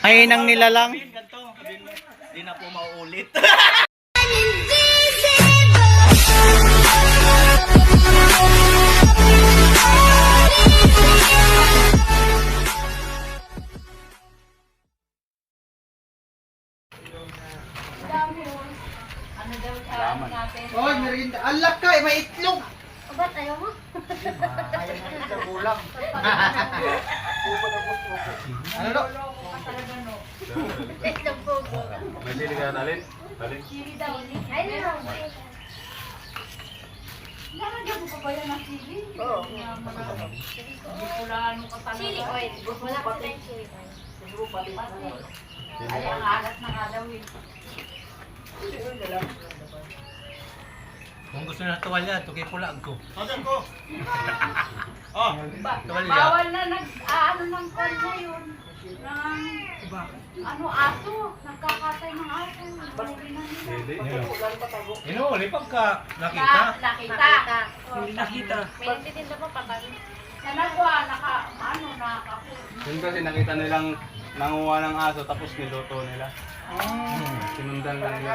Ay, nang nilalang. Hindi na po mauulit. Oy, merinda. Alak ka, may itlog. Ba't ayaw mo? Kulang. Ano do? Itlog po. May sili ka natin? Chili daw. Ay, no. Lalagyan mo pa ba yan ng chili? Oo. Chili oil. Wala pa tayong chili oil. Ay, ang alat na nga daw eh. Kung gusto na tuwalya, tukay pulaan ko. Sadan ko. Oh, Tuwalya. Bawal na ano ng kwan na yun. Ano, aso. Nagkakatay ng aso. Huli na nila. Inuuli pagka nakita. Nakita. Hindi nakita. May nagtitinda pa patay. Sa nagwa, nakakul. yun kasi nakita nilang nanguha ng aso tapos niluto nila. Sinundan lang nila.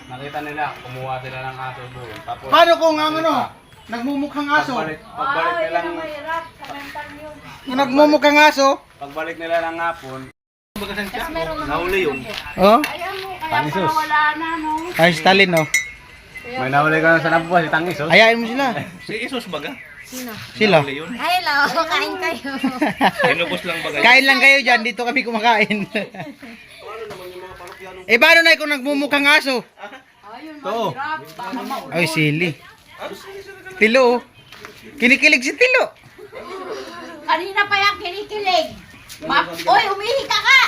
Nakita nila, kumuha sila ng aso doon. Tapos, Paano kung ang ano? Nagmumukhang aso? pagbalik Ay, nila yun ang mahirap. Sa mental yun. Kung nagmumukhang aso? pagbalik nila ng hapon, Tapos meron naman. nahuli yun. Oh? Ayan mo, kaya pala wala na, no? Ay, Stalin, oh. May nahuli ka na sa nabuha, si Tangis, oh. Ayain mo sila. Si Isus baga? Sila. Nahuli yun. Ay, hello. Kain kayo. Inubos lang baga. Kain lang kayo dyan, dito kami kumakain. Eh, paano na kung nagmumukhang aso? Ayun, Oo. mahirap. Baka maulog. Ay, sili. Tilo, oh. Kinikilig si Tilo. Kanina pa yan kinikilig. Oy, umihi ka ka!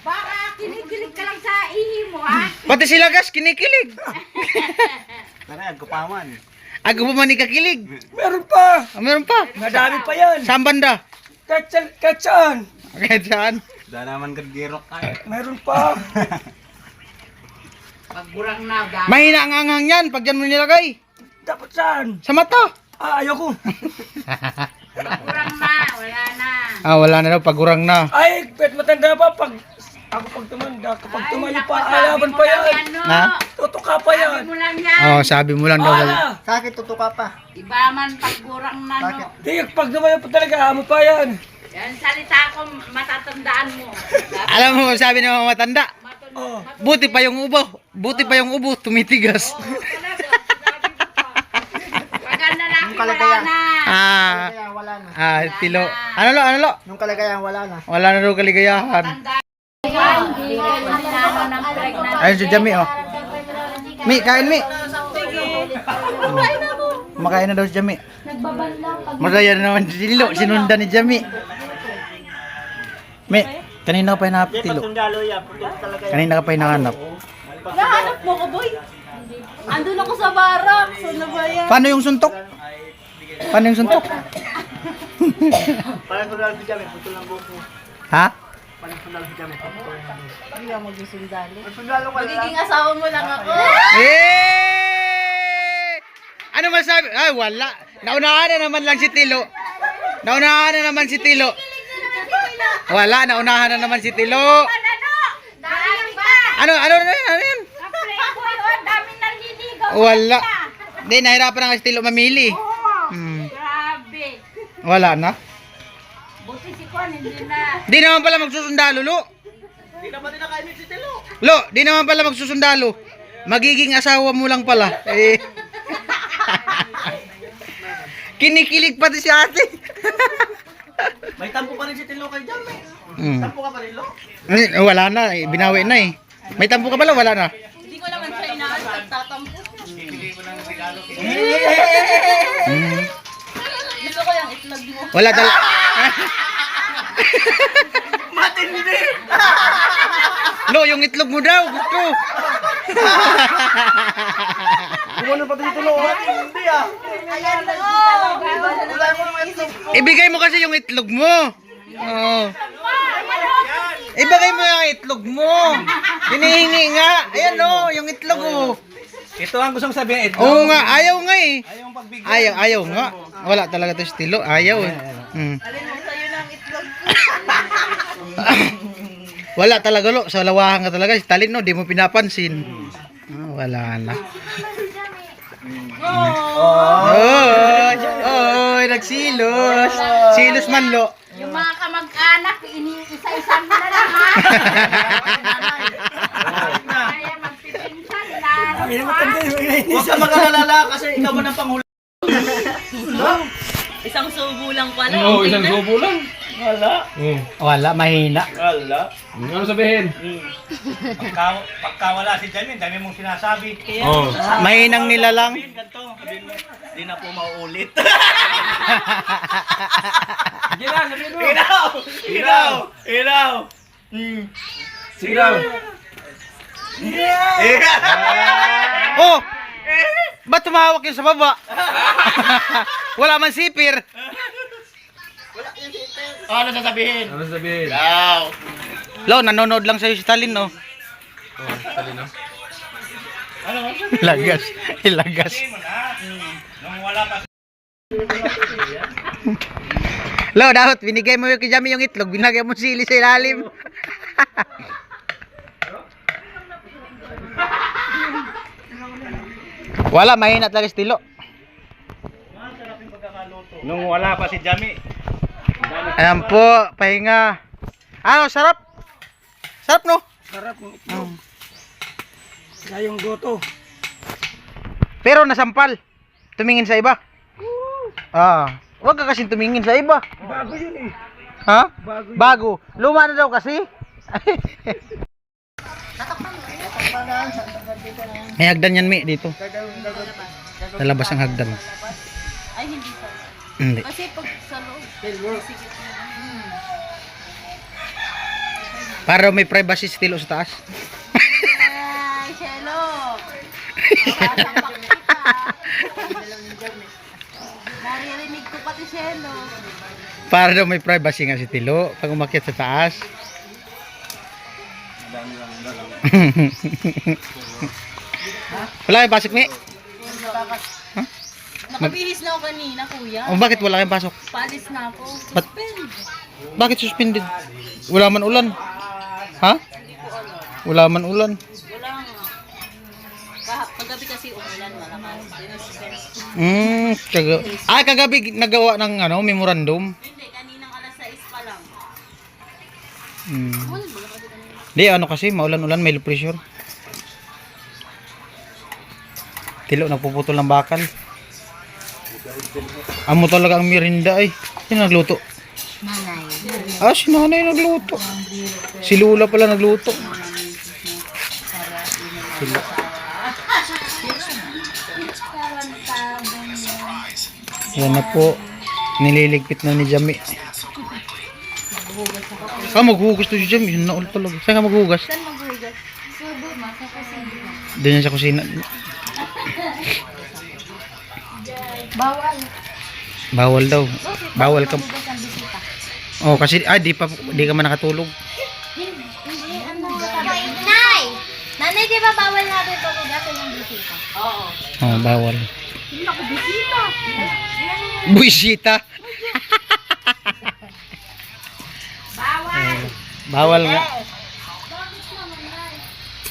Baka kinikilig ka lang sa ihi mo, ha? Pati sila gas, kinikilig. Tara, agkupaman. Ako pa man ikakilig. Meron pa! Meron pa. Madami pa yan! Saan banda? Kahit saan! Kahit saan? Da naman kagirok ka. Meron pa! Pagburang na, gano'n. Mahina ang anghang yan pag dyan mo nilagay. Dapat saan? Sa mata. Ayoko! Pagburang na, wala na. Ah, wala na daw, pagurang na. Ay, pet matanda pa pag... Ako pag tumanda, kapag tumayo naku, pa, sabi alaban mo pa lang yan! no? Ha? Tutuka pa Sabi yan! mo lang yan. Oh, sabi mo lang daw. Ala! Sakit tutuka pa. Iba man pagburang na, no? Di, pag tumayo pa talaga, amo pa yan! Yan, salita ko, matatandaan mo. Alam mo, sabi ng mga matanda, Oh. buti pa yung ubo. Buti pa yung ubo, tumitigas. Pag ang lalaki, wala na. Tilo. Ano lo, ano lo? Nung kalagayan, wala na. Wala na daw kaligayahan. Hindi ka sinano ng pregnant. Ayun si Jami, oh. Mi, kain Mi. Makain na daw si Jami. Masaya na naman si Tilo, sinundan ni Jami. Mi, kanina ka pa hinahanap Tilo. Kanina ka pa hinahanap. Nahanap mo ko, boy. Andun ako sa barak. Saan ba yan? Paano yung suntok? Paano yung suntok? Parang ko dahil si Jami, puto lang buko. Ha? Parang ko dahil si Jami, puto lang buko. Hindi ka mag-isundali. Sundalo ka Magiging asawa mo lang ako. Eh! Ano masabi? Ay, wala. Naunahan na naman lang si Tilo. Naunahan na naman si Tilo. Wala, naunahan na naman si Tilo. Dahil ba? Ano na yan? Ano yan? Kapre ko yun. Daming naliligaw. Wala. Hindi, nahirapan na nga si Tilo mamili. Grabe. Wala na. Buti si Kwan, hindi na. Di naman pala magsusundalo, Lo. Hindi naman din nakaimik si Tilo. Lo, di naman pala magsusundalo. Magiging asawa mo lang pala. Eh. Kinikilig pati si ate. May tampo pa rin si Tilo kay Jami. Tampo ka pa rin, Lo? Wala na, eh. Binawi na eh. May tampo ka pala, wala na. Hindi ko naman siya inaalat. Tatampo. Gusto ko yung itlog mo. Wala dal. Matindi! Lo, yung itlog mo daw, gusto. Kumano pa rin si Tilo? Matindi ah! Ayan na. Wala mo naman itlog. Ibigay mo kasi yung itlog mo. Oo. Ibigay mo yung itlog mo. Hinihingi nga. Ayan o, yung itlog o. Ito ang gustong sabihin. Ito. Oo nga, ayaw nga eh. Ayaw pagbigyan. Ayaw nga. Wala talaga to si Tilo. Ayaw eh. Mm. Alin mo sa'yo ng itlog ko. Wala talaga lo, sa lawahan ka talaga, si Talin no, di mo pinapansin. Wala na. Oy, oy, nagsilos. Silos man lo. Yung mga kamag-anak, isa-isang na lang ha. Kaya magpipinsan na. Huwag ka mag-alala kasi ikaw man ang pangulo. Isang subo lang pala. Oo, isang subo lang. Wala. Wala, mahina. Wala. Ano sabihin? Pagka wala si Jamin, dami mong sinasabi. Oo. Mahinang nilalang. Ganito, sabihin mo, di na po mauulit. Sige na, sabihin mo. Ilaw! Ilaw! Ilaw! Sige lang. Oh! Ba't tumawak yun sa baba? Wala man sipir. Ano sasabihin? Ano sabihin? Ilaw! Lo, nanonood lang sa'yo si Talin, no? Ilagas. Ilagas. Nung wala pa Lo, dapat binigay mo yung kijami yung itlog, binigay mo sili sa ilalim. Wala, mahina talaga si Tilo. nung wala pa si Jami. Ayan po, pahinga. Ano, sarap? Sarap, no? Sarap ng itlog. Kaya yung goto. Pero nasampal. Tumingin sa iba. Wag ka kasing tumingin sa iba. Bago yun eh. Ha? Bago yun. Bago. Luma na daw kasi. May hagdan yan, Mi, dito. Sa labas ang hagdan. Ay, hindi pa. Hindi. Kasi pag sa loob, sikit na. Para may privacy si Tilo sa taas. Ay, Shelo! Sasampak kita. Naririnig ko pati Shelo. Para daw may privacy nga si Tilo pag umakyat sa taas. Wala kayong pasok, Mi? Nakabihis na ako kanina, kuya. O bakit wala kayong pasok? Palis na ako. Ba't- Suspend. Bakit suspended? Wala man ulan. Ha? Wala man ulan. Wala nga. Kagabi kasi umulan malakas. Kagabi nagawa ng memorandum. Hindi, kaninang alas 6 pa lang. Di, kasi, maulan-ulan, may low pressure. Tilo, nagpuputol ng bakal. Amo talaga ang mirinda ay. Sino nagluto? Nanay. Si nanay nagluto. Si Lula pala nagluto. Sila. Yan na po. Nililigpit na ni Jami. Maghugas to si Jami. Yun na ulit talaga. Saan ka maghugas? Saan maghugas? Subo, sa kusina. Doon yan sa kusina. Bawal. Bawal daw. Bawal ka. Maghugas ang bisita. Oh, kasi di ka man nakatulog. Hindi, ano. Nay! Nanay, di ba bawal natin paghugasan ng bisita? Oo. Oh, bawal. Hindi ako bisita. Buisita. Bawal. Bawal nga.